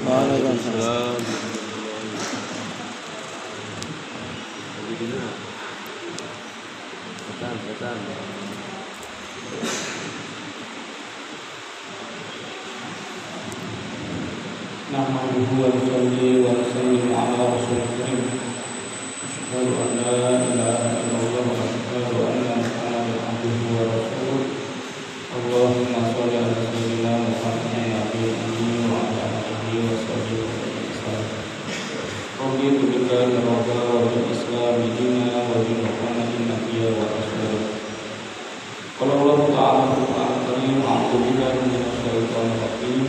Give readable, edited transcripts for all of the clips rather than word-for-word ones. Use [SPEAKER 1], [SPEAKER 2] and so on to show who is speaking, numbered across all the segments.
[SPEAKER 1] Waalaikumsalam. Setan.
[SPEAKER 2] Nahmaduhu wa nusalli wa nusallimu ala rasulil karim. Asyhadu an la ilaha illallah wa asyhadu anna Muhammadan abduhu wa rasuluh. Allahumma shalli ala sayyidina Muhammadin nabiyil ummi wa ala alihi wa sahbihi wasallam. Raditu billahi rabban wa bil islam dinan wa bi Muhammadin nabiyyan wa rasulah. Qala Allah ta'ala fil Qur'anil karim, a'udzu billahi minasy syaithanir rajim.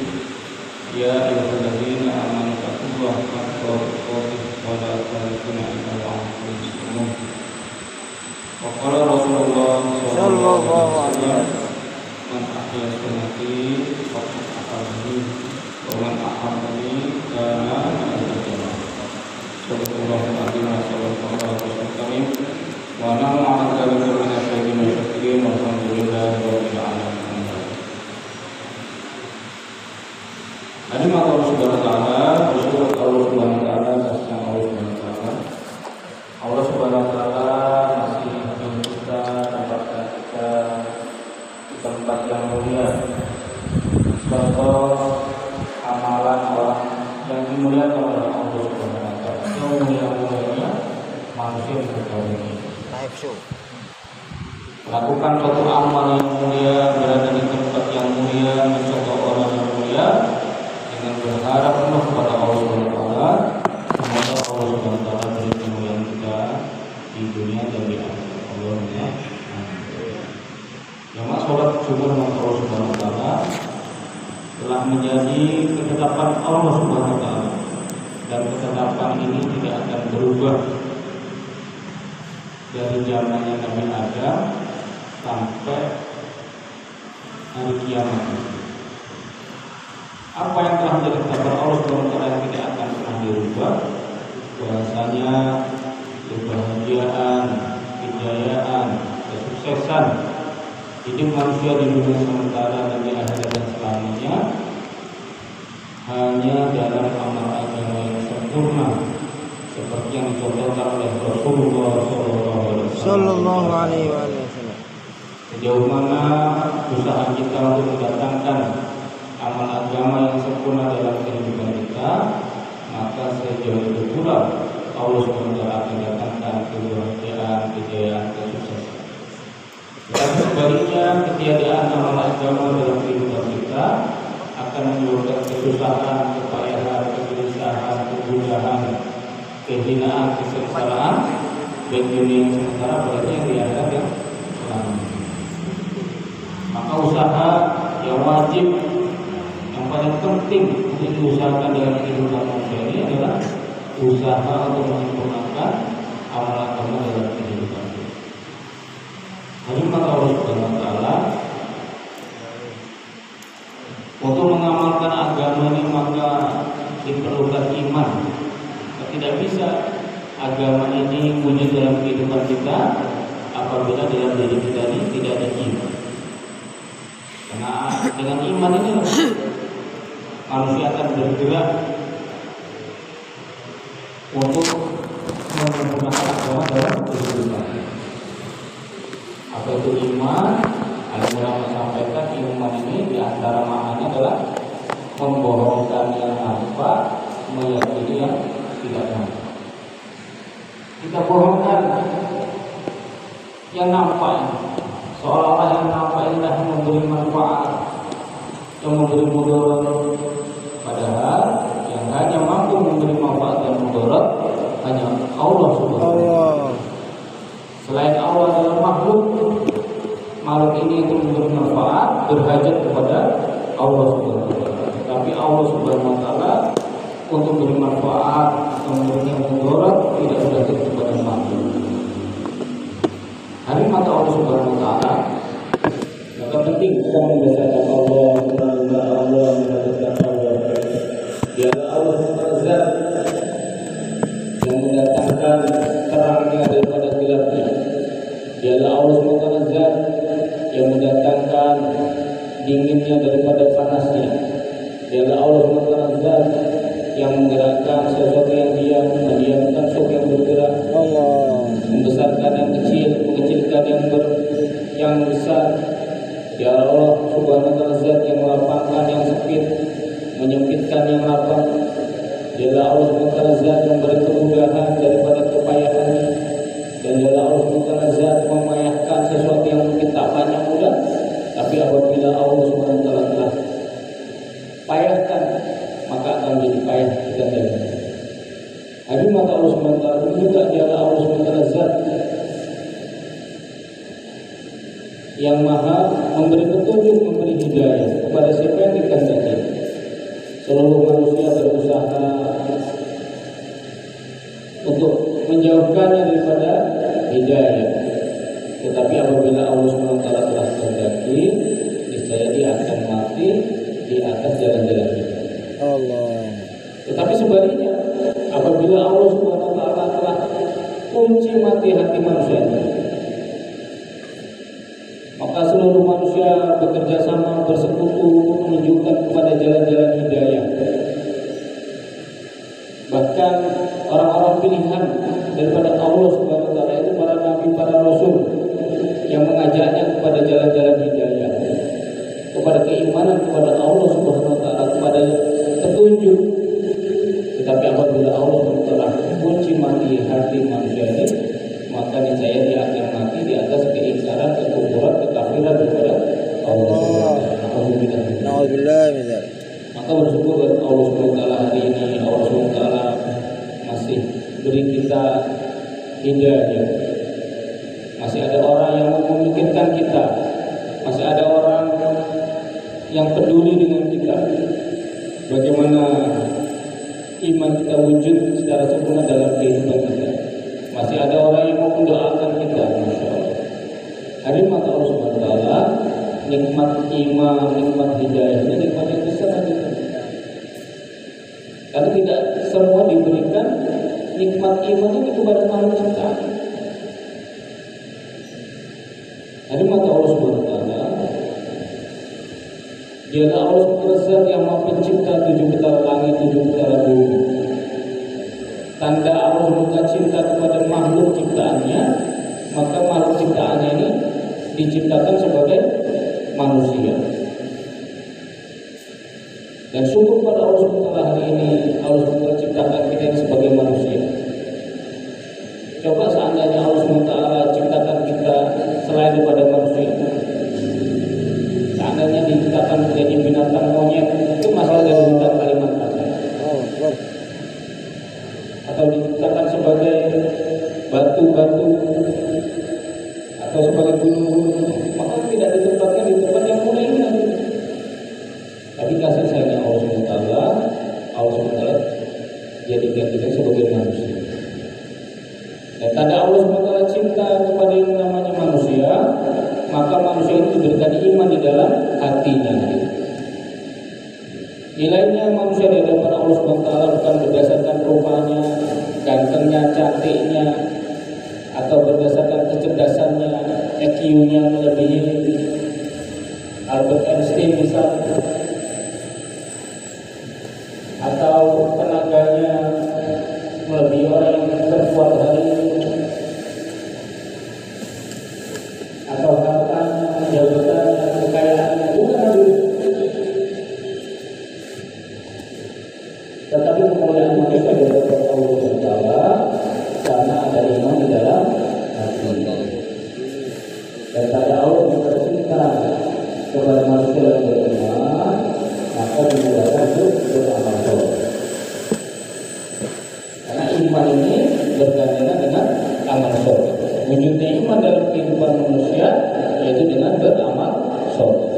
[SPEAKER 2] Ya ayyuhalladzina amanu taqullaha haqqa tuqatih wa la tamutunna illa wa antum muslimun. Wa qala Rasulullah sallallahu alaihi wasallam, man ahya sunnati faqad ahabani wa man ahabbani kana ma'ana. Sallallahu alaihi wasallam. Wa nahnu 'ala dzalika minasy-syahidin wasyakirin walhamdulillahi rabbil alamin. Hadirin Allah Subhanahu wa taala, bersyukur Allah Subhanahu wa taala atas nama Allah Subhanahu wa taala. Allah Subhanahu wa taala masih ingin kita dapatkan kita di tempat yang mulia. Contoh amalan orang yang dimuliakan oleh Allah Subhanahu wa taala. Yang mulia-mulianya manusia bertauhid. Live show. Lakukan suatu amal yang mulia, berada di tempat yang mulia, mencontoh orang yang mulia, dengan berharap penuh kepada Allah Subhanahu wa taala. Semoga Allah Subhanahu wa taala beri kemuliaan kita di dunia dan di akhirat. Allahumma amin. Jamaah salat syukur kepada Allah Subhanahu wa taala telah menjadi ketetapan Allah Subhanahu wa taala, dan ketetapan ini tidak akan berubah dari zamannya Nabi Adam sampai hari kiamat. Apa yang telah menjadi ketetapan Allah Subhanahu wa taala yang tidak akan pernah dirubah, bahwasanya kebahagiaan, kejayaan, kesuksesan hidup manusia di dunia sementara dan di akhirat dan selamanya hanya dalam amal agama yang sempurna, seperti yang dicontohkan oleh Rasulullah sallallahu alaihi wasallam. Sejauh mana usaha kita untuk mendatangkan amal agama yang sempurna dalam kehidupan kita, maka sejauh itu pula Allah SWT akan datangkan kebahagiaan, kejayaan, kesuksesan. Dan sebaliknya, ketiadaan amal agama dalam kehidupan kita akan menyebabkan kesusahan, kepayahan, kegelisahan, kegundahan, kehinaan, kesengsaraan, dan dunia yang sementara berarti yang di akhirat yang selamanya. Maka usaha yang wajib, yang paling penting untuk diusahakan dalam kehidupan manusia ini adalah usaha untuk menyempurnakan amal agama dalam kehidupan kita. Hadirin Allah Subhanahu wa taala, untuk mengamalkan agama ini maka diperlukan iman. Tidak bisa agama ini wujud dalam kehidupan kita apabila dalam diri kita ini tidak ada iman. Karena dengan iman ini manusia akan bergerak untuk menyempurnakan agama dalam kehidupan. Apa itu iman? Al-Quran menyampaikan iman ini di antara maknanya adalah membohongkan yang nampak, meyakini yang tidak nampak. Kita bohongkan yang nampak, seolah-olah yang nampak ini dah memberi manfaat, yang memberi mudarat, padahal yang hanya mampu memberi manfaat dan mudarat hanya Allah Subhanahu wa taala. Selain Allah adalah makhluk ini untuk memberi manfaat berhajat kepada Allah Subhanahu wa taala. Tapi Allah Subhanahu wa taala untuk memberi manfaat atau memberikan mudarat tidak berhajat kepada makhluk. Hari mata Allah Subhanahu wa taala, maka penting kita membacakan Allah, mengenal Allah, menghadapkan Allah. Dialah Allah Azza yang mendatangkan terangnya daripada gelapnya. Dialah Allah Azza yang mendatangkan dinginnya daripada panasnya. Dialah Allah Azza menyempitkan yang lapang. Dialah Allah SWT zat yang memberi kemudahan daripada kepayahannya. Dan dialah Allah SWT zat memayahkan sesuatu yang mungkin tak banyak mudah. Tapi apabila Allah SWT telah payahkan, maka akan menjadi payah kita jalan. Habis maka Allah SWT juga dialah Allah SWT zat yang maha memberi petunjuk, memberi hidayah kepada siapa yang dikehendaki. Seluruh manusia berusaha untuk menjauhkannya daripada hidayah. Tetapi apabila Allah SWT telah kehendaki, niscaya dia akan mati di atas jalan-jalan hidayah.
[SPEAKER 1] Allah.
[SPEAKER 2] Tetapi sebaliknya, apabila Allah SWT telah kunci mati hati manusia, maka seluruh manusia bekerja sama, bersekutu untuk menunjukkan kepada jalan-jalan hidayah. Bahkan orang-orang pilihan daripada Allah Subhanahu wa taala itu para nabi, para rasul yang mengajaknya kepada jalan-jalan hidayah, kepada keimanan kepada Allah Subhanahu wa taala, kepada petunjuk. Tetapi apabila Allah telah kunci mati hati manusia ini, maka niscaya dia akan mati di atas keingkaran, kekufuran, kekafiran kepada Allah. Alhamdulillah. Maka bersyukur kepada Allah SWT hari ini. Allah SWT masih beri kita hidayah. Masih ada orang yang memikirkan kita. Masih ada orang yang peduli dengan kita. Bagaimana iman kita wujud secara sempurna dalam kehidupan kita. Masih ada orang yang mau mendoakan kita, Masya Allah. Hari maka Allah SWT, nikmat iman, nikmat hidayah ini nikmat yang besar kita. Karena tidak semua diberikan nikmat iman ini kepada makhluk ciptaan. Hari maka Allah SWT, dialah Allah SWT yang maha pencipta 7 betara langit, 7 betara bumi. Tanda Allah SWT cinta kepada makhluk ciptaannya, maka makhluk ciptaannya ini diciptakan sebagai manusia. Dan syukur pada Allah SWT hari ini, Allah SWT ciptakan kita ini sebagai manusia. Coba seandainya Allah SWT ciptakan kita selain daripada manusia, seandainya diciptakan menjadi binatang monyet, itu masalah dari hutan Kalimantan. Atau diciptakan sebagai batu-batu atau sebagai gunung-gunung, maka tidak ditempatkan di tempat yang mudah ini. Tapi kasih sayangnya Allah SWT jadikan kita sebagai manusia. Dan tanda Allah SWT cinta kepada yang namanya manusia, maka manusia itu diberikan iman di dalam hatinya. Nilainya manusia di hadapan Allah SWT bukan berdasarkan rupanya, gantengnya, cantiknya, atau berdasarkan kecerdasannya, IQ-nya melebihi Albert Einstein misalnya, atau tenaganya melebihi orang yang terkuat hari ini, atau hartanya, jabatannya, kekayaannya, bukan hal itu. Tetapi kemuliaan manusia di hadapan Allah SWT karena ada iman di dalam hati. Dan pada Allah bercinta kepada manusia yang beriman, maka dimudahkan untuk beramal soleh. Karena iman ini bergandengan dengan amal soleh. Wujudnya iman dalam kehidupan manusia yaitu dengan beramal soleh.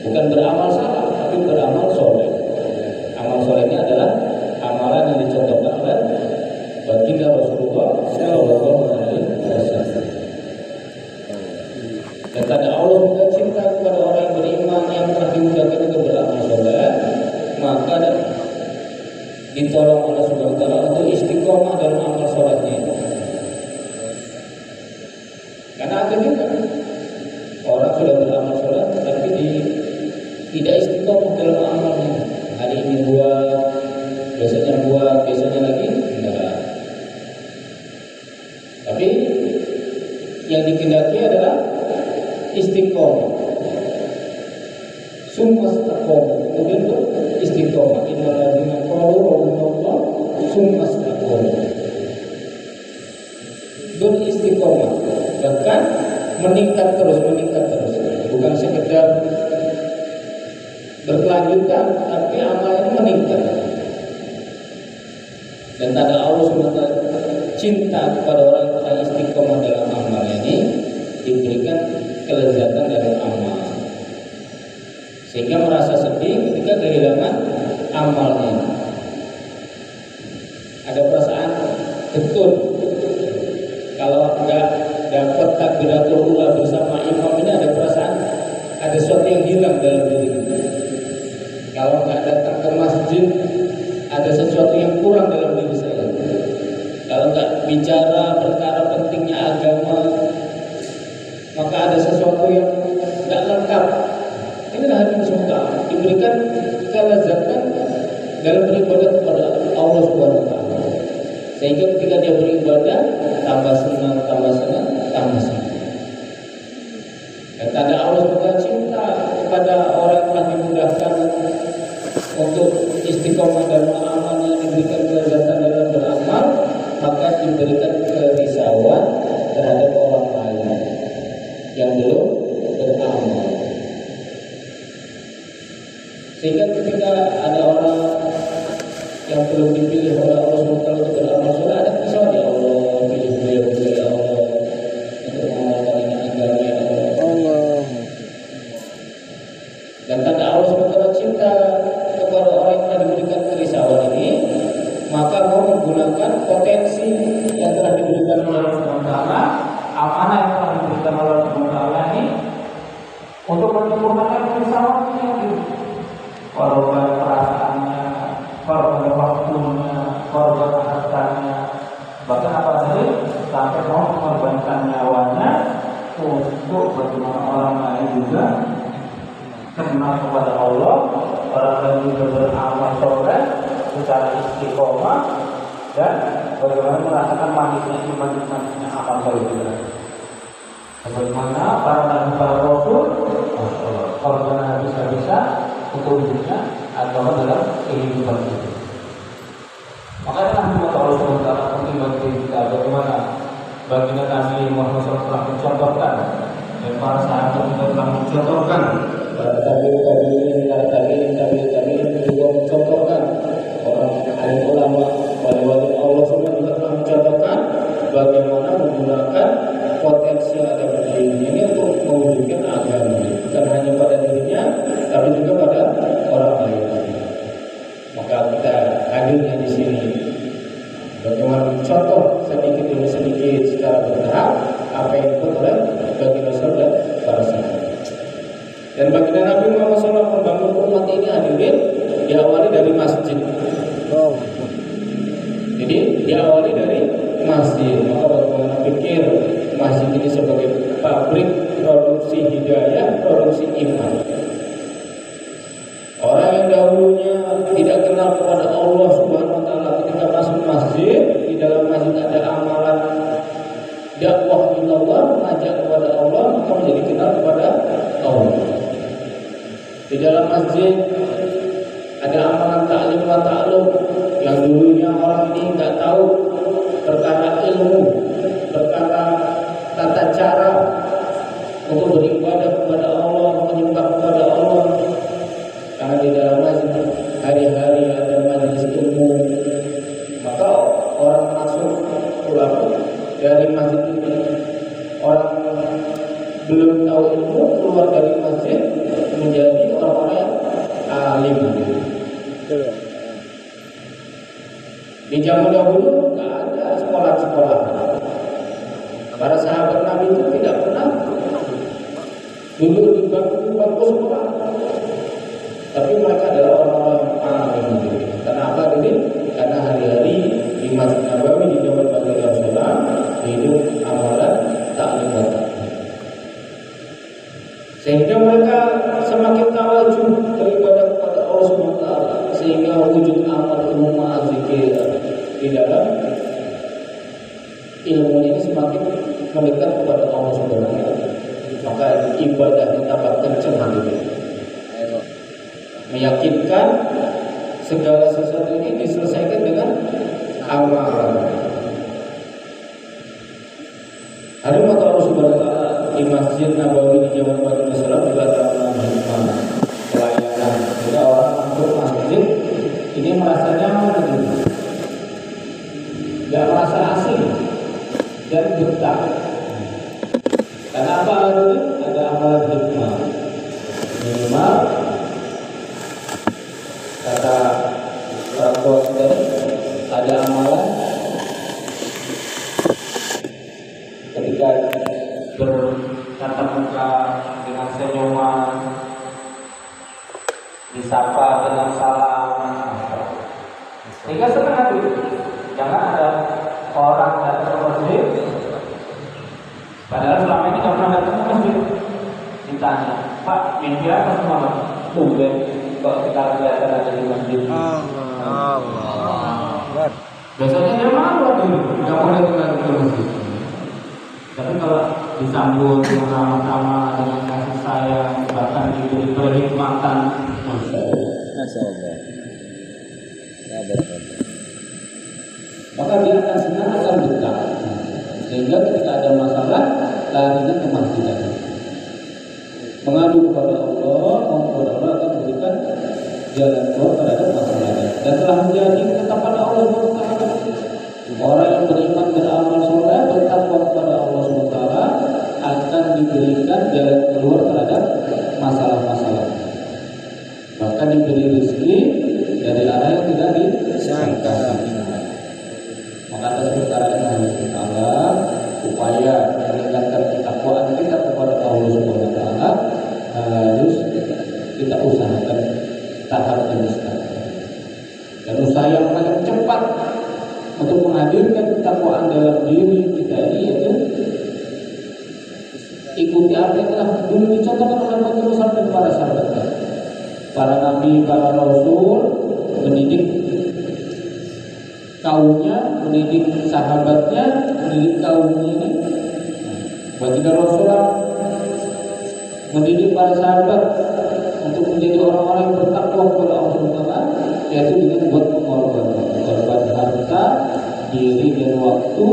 [SPEAKER 2] Bukan beramal salah, tapi beramal soleh. Amal soleh ini adalah amalan yang dicontohkan oleh baginda Rasulullah Shallallahu Alaihi Wasallam. Dan tanda Allah juga cinta kepada orang yang beriman yang telah dimudahkan untuk beramal soleh, maka ditolong oleh Subhanahu wa taala untuk istiqomah dalam amal solehnya. Karena ada juga orang sudah beramal soleh tapi tidak istiqomah dalam amalnya. Hari ini buat, besoknya lagi enggak. Tapi yang dikehendaki adalah istiqomah. Summa istaqom, kemudian beristiqomah. Innal ladzina qalu rabbunallah tsumma istaqamu. Beristiqomah, bahkan meningkat terus, bukan sekedar berkelanjutan, tapi amalnya meningkat. Dan tanda Allah SWT cinta kepada orang yang telah istiqomah dalam amal ini, diberikan kelezatan dari amal, sehingga merasa sedih ketika kehilangan amalnya. Ada perasaan getun kalau enggak dapat takbiratul ula bersama imam ini, ada perasaan ada sesuatu yang hilang dalam diri. Kalau enggak datang ke masjid, ada sesuatu yang kurang dalam diri saya. Kalau enggak bicara perkara pentingnya agama, maka ada sesuatu yang enggak lengkap. Inilah hati surga, diberikan kelezatan dalam beribadah kepada Allah Subhanahu wa taala. Sehingga ketika dia beribadah, tambah senang. Dan tanda Allah juga cinta kepada orang yang dimudahkan untuk istiqomah dalam amalnya, diberikan kelezatan dalam beramal, maka diberikan kerisauan terhadap orang lain yang belum beramal. Sehingga ketika ada orang yang belum dipilih oleh Allah SWT untuk beramal soleh, ada kerisauan, ya Allah, pilih beliau ya Allah untuk mengamalkan ini agama ya Allah. Dan tanda Allah SWT cinta kepada orang yang telah diberikan kerisauan ini, maka mau menggunakan potensi yang telah diberikan oleh Allah SWT, amanah yang telah diberikan oleh Allah SWT ini, untuk menyempurnakan kerisauan ini. Korban perasaannya, korban waktunya, korban hartanya, bahkan apa tadi sampai mau mengorbankan nyawanya untuk bagaimana orang lain juga kenal kepada Allah, orang lain juga beramal soleh secara istiqomah, dan bagaimana merasakan manisnya iman, manisnya amal soleh juga. Bagaimana para nabi, para rasul korban habis-habisan untuk hidupnya agama dalam kehidupan ini. Makanya Nabi Allah SWT penting bagi kita, bagaimana baginda Nabi Muhammad SAW telah mencontohkan, dan para sahabat juga telah mencontohkan, para tabi'in juga mencontohkan, orang alim ulama, wali-wali Allah semua juga telah mencontohkan bagaimana menggunakan potensi yang ada pada dirinya ini untuk mewujudkan agama, bukan hanya pada dirinya, tapi juga pada orang lain. Maka kita hadirnya di sini bagaimana mencontoh sedikit demi sedikit secara bertahap apa yang dibuat oleh baginda Rasul dan para sahabat. Dan baginda Nabi Muhammad SAW membangun umat ini hadirin diawali dari masjid. Jadi diawali dari masjid. Maka bagaimana pikir masjid ini sebagai pabrik produksi hidayah, produksi iman. Orang yang dahulunya tidak kenal kepada Allah Subhanahu wa taala, ketika masuk masjid, di dalam masjid ada amalan dakwah ilallah, mengajak kepada Allah, maka menjadi kenal kepada Allah. Di dalam masjid ada amalan ta'lim wa ta'lum, yang dulunya orang ini enggak tahu perkara ilmu, perkara tata cara untuk beribadah kepada Allah, menyembah kepada Allah. Karena di dalam masjid hari-hari ada majelis ilmu, maka orang masuk pulang dari masjid ini, orang belum tahu ilmu keluar dari masjid menjadi orang-orang yang alim. Di zaman dahulu nggak ada sekolah-sekolah. Para sahabat Nabi itu tidak pernah duduk di bangku sekolah. Tapi mereka adalah orang-orang yang alim. Kenapa ini? Karena hari-hari di Masjid Nabawi di zaman baginda Rasulullah hidup amalan ta'lim wa ta'lim. Sehingga mereka semakin tawajuh beribadah kepada Allah Subhanahu wa taala, sehingga wujud amal ilmu ma'azikir di dalam ilmu ini semakin mendekat kepada Allah Subhanahu wa taala. Maka ibadahnya tambah kencang hatinya, meyakinkan segala sesuatu ini diselesaikan dengan amalan. Ada kata Allah Subhanahu wa taala di Masjid Nabawi di zaman Nabi Sallallahu juga ada pelayanan. Jadi orang masuk masjid ini merasa nyaman gitu. Tidak merasa asing dan betah. Karena apa ada amalan hikmah. Minimal kata orang tua kita ada amalan ketika bertatap muka dengan senyuman, disapa dengan salam, sehingga senang hati. Jangan ada orang datang ke masjid padahal selama ini nggak pernah datang ke masjid, ditanya, Pak, mimpi apa semalam? Tumben kok kita kelihatan ada di masjid. Biasanya dia malu dulu, nggak boleh datang ke masjid. Tapi kalau disambut bersama-sama dengan kasih sayang, bahkan diberi perhikmatan, Masya Allah. Maka dia akan senang, akan betah. Sehingga ketika ada masalah, larinya ke masjid. Mengadu kepada Allah, kepada Allah akan memberikan jalan keluar terhadap masalahnya. Dan telah menjadi ketetapan Allah SWT. Orang yang beriman beramal soleh, bertakwa kepada Allah SWT akan diberikan jalan keluar terhadap masalah-masalah. Bahkan diberi rezeki dari arah yang tidak disangka. Maka atas perkara ini Allah upaya meningkatkan ketakwaan kita kepada Allah Subhanahu wa taala harus kita usahakan tahap demi tahap. Dan usaha yang paling cepat untuk menghadirkan ketakwaan dalam diri kita ini yaitu ikuti apa yang telah dulu dicontohkan oleh Rasul dan para sahabat, para nabi, para rasul, mendidik kaumnya, mendidik sahabatnya, mendidik kaumnya ini. Baginda Rasulullah mendidik para sahabat untuk menjadi orang-orang yang bertakwa kepada Allah SWT, yaitu dengan buat mengorbankan harta, diri dan waktu,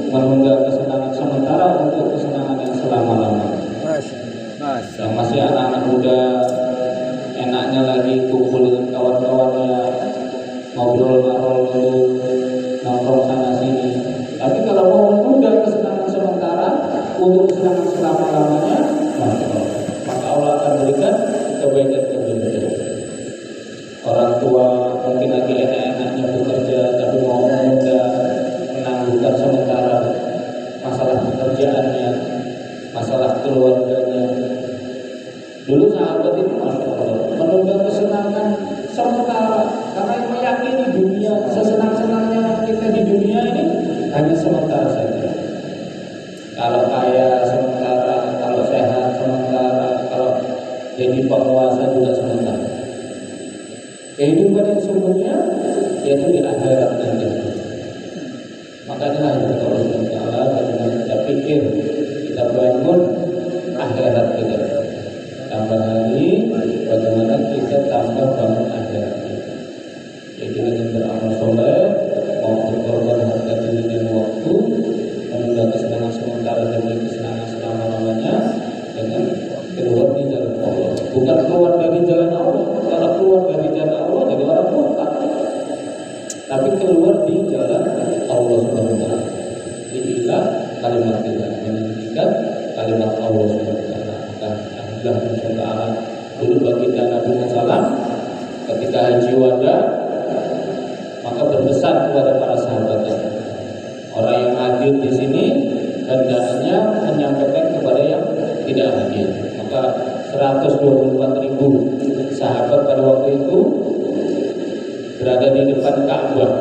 [SPEAKER 2] menunda kesenangan sementara untuk kesenangan yang selama-lamanya. Yang masih anak-anak muda, enaknya lagi kumpul dengan kawan-kawannya, ngobrol-ngobrol dulu, nongkrong sana sini. Tapi kalau mau menunda kesenangan sementara untuk kesenangan selama-lamanya, maka Allah akan berikan kebaikan-kebaikan. Orang tua mungkin lagi enak-enaknya bekerja, tapi mau menunda, menangguhkan sementara masalah pekerjaannya, masalah keluarganya. Dulu sahabat itu menunda kesenangan sementara karena meyakini dunia, sesenang-senangnya kita di dunia ini hanya sementara saja. Kalau kaya sementara, kalau sehat sementara, kalau jadi penguasa juga sementara. Kehidupan yang sesungguhnya yaitu di akhirat nanti. Makanya Allah SWT bagaimana kita pikir, kita bangun akhirat kita. Tambah lagi bagaimana kita tambah bangun akhirat kita. Jadi dengan beramal soleh, mau berkorban harga diri dan waktu, menunda kesenangan sementara demi kesenangan selama-lamanya dengan keluar di jalan Allah. Bukan keluar dari jalan Allah. Kalau keluar dari jalan Allah jadi orang murtad. Tapi keluar di jalan Allah Subhanahu wa taala. Inilah kalimat kita meninggikan kalimat Allah Subhanahu wa taala. Alhamdulillah insyaallah dulu baginda Nabi Muhammad ketika haji wada maka berpesan kepada para sahabatnya. Orang yang hadir di sini hendaknya menyampaikan kepada yang tidak hadir. Maka 124.000 sahabat pada waktu itu berada di depan Ka'bah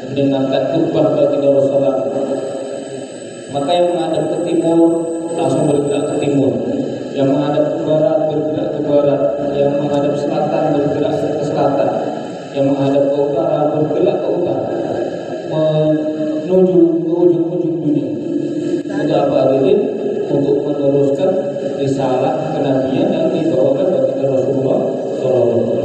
[SPEAKER 2] mendengarkan khutbah baginda Rasulullah. Maka yang menghadap ke timur langsung bergerak ke timur, yang menghadap ke barat bergerak ke barat, yang menghadap selatan bergerak ke selatan, yang menghadap ke utara bergerak ke utara, menuju ke ujung-ujung dunia. Tidak apa hadirin untuk meneruskan risalah kenabian yang dibawakan baginda Rasulullah SAW.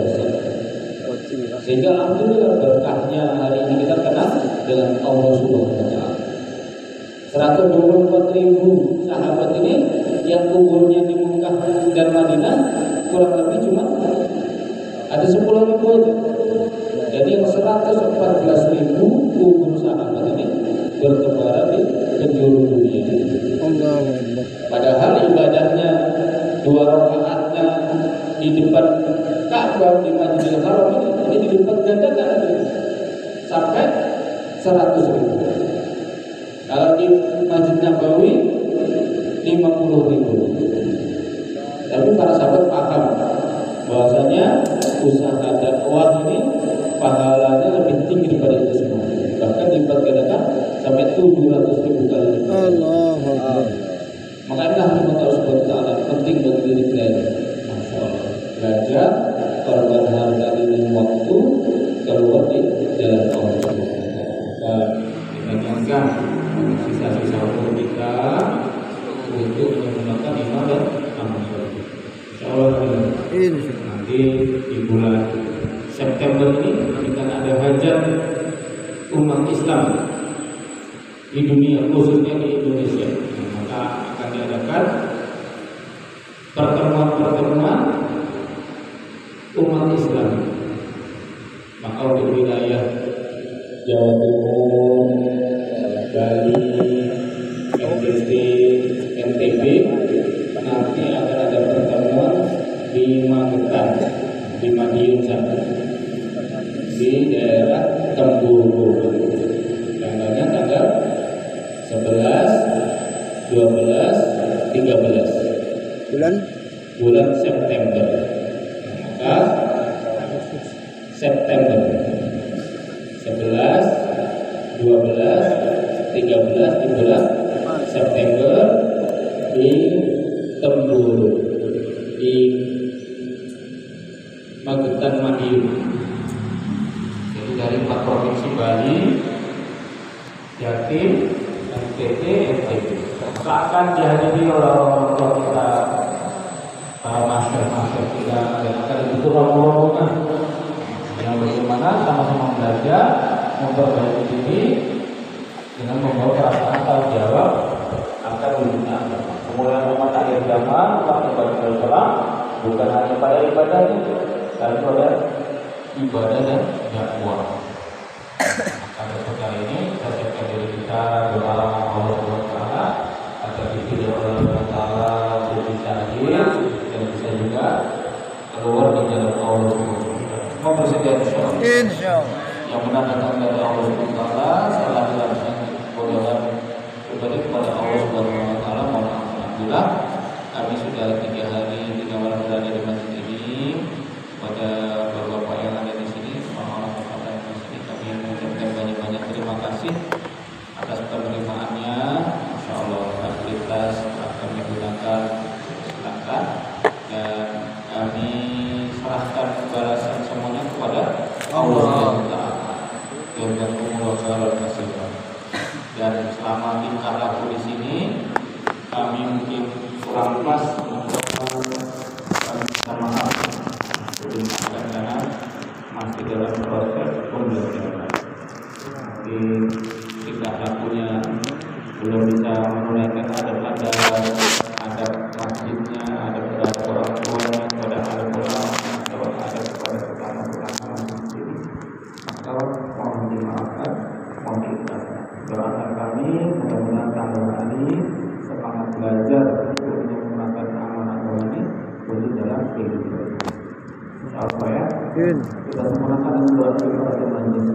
[SPEAKER 2] Sehingga alhamdulillah berkahnya hari ini kita kenal dengan Allah Subhanahu wa taala. 124.000 sahabat ini yang kuburnya di Mekah dan Madinah kurang lebih cuma ada 10.000 aja. Jadi yang 114.000 kubur sahabat ini bertebaran di penjuru dunia. Padahal ibadahnya 2 rakaatnya di depan Ka'bah di Masjidil Haram ini dilipat gandakan sampai 100.000. Kalau di Masjid Nabawi 50.000. Tapi para sahabat paham bahwasanya usaha dakwah ini pahalanya lebih tinggi daripada itu semua. Bahkan dilipat gandakan sampai 700.000 kali. Allah. Makanya firman Allah Subhanahu wa taala penting bagi diri kita. Masya Allah. Belajar korban harga dan waktu keluar di jalan Allah Subhanahu wa taala. Dan kita ingatkan sisa-sisa waktu kita untuk menggunakan iman dan amal soleh. Insyaallah nanti di bulan September ini kita ada hajat umat Islam di dunia, khususnya di Indonesia. Maka akan diadakan pertemuan-pertemuan umat Islam. Maka untuk wilayah Jawa Timur, Bali, NTB nanti akan ada pertemuan di Magetan, di Madiun sana, di daerah Temburu. Tanggalnya tanggal 11, 12, 13 bulan September. Maka September 11, 12, 13 di bulan September di Temburu, di Magetan Madiun. Jadi dari 4 provinsi Bali, Jatim, NTT, NTB. Akan dihadiri oleh orang tua kita, para masyarakat kita, dan akan dibutuh rombongan yang bagaimana sama-sama belajar memperbaiki diri dengan membawa perasaan tanggung jawab akan dunia. Kemudian umat akhir zaman, umat ibadah sholat bukan hanya pada ibadahnya, tapi pada ibadah dan dakwah. Maka kali ini kita siapkan diri kita doa Allah SWT agar dipilih oleh Allah Taala untuk bisa hadir dan bisa juga keluar di jalan Allah SWT. Semua bersedia insyaallah. Yang benar datang dari Allah SWT, salah dilakukan bodohan kembali kepada Allah SWT. Alhamdulillah kami sudah 3 hari 3 malam berada di masjid ini. Pada bapak-bapak yang ada di sini, orang-orang yang di sini, kami mengucapkan banyak-banyak terima kasih atas penerimaannya. Masya Allah, fasilitas akan digunakan silakan, dan kami serahkan balasan semuanya kepada Allah Taala. Dan selama tingkah laku di sini, kami mungkin kurang pas, kami minta maaf. Karena masih dalam proses pembelajaran. Jadi tingkah lakunya belum bisa menunaikan adab masjidnya, adab orang tuanya, adab ulama, atau adab kepada pertama-tama masjid. Maka mohon dimaafkan, mohon diikhlaskan. Doakan kami mudah-mudahan tambah hari semangat belajar untuk menggunakan amanah ini untuk dalam kehidupan. Apa ya? Kita sempurnakan doa kita pada majelis.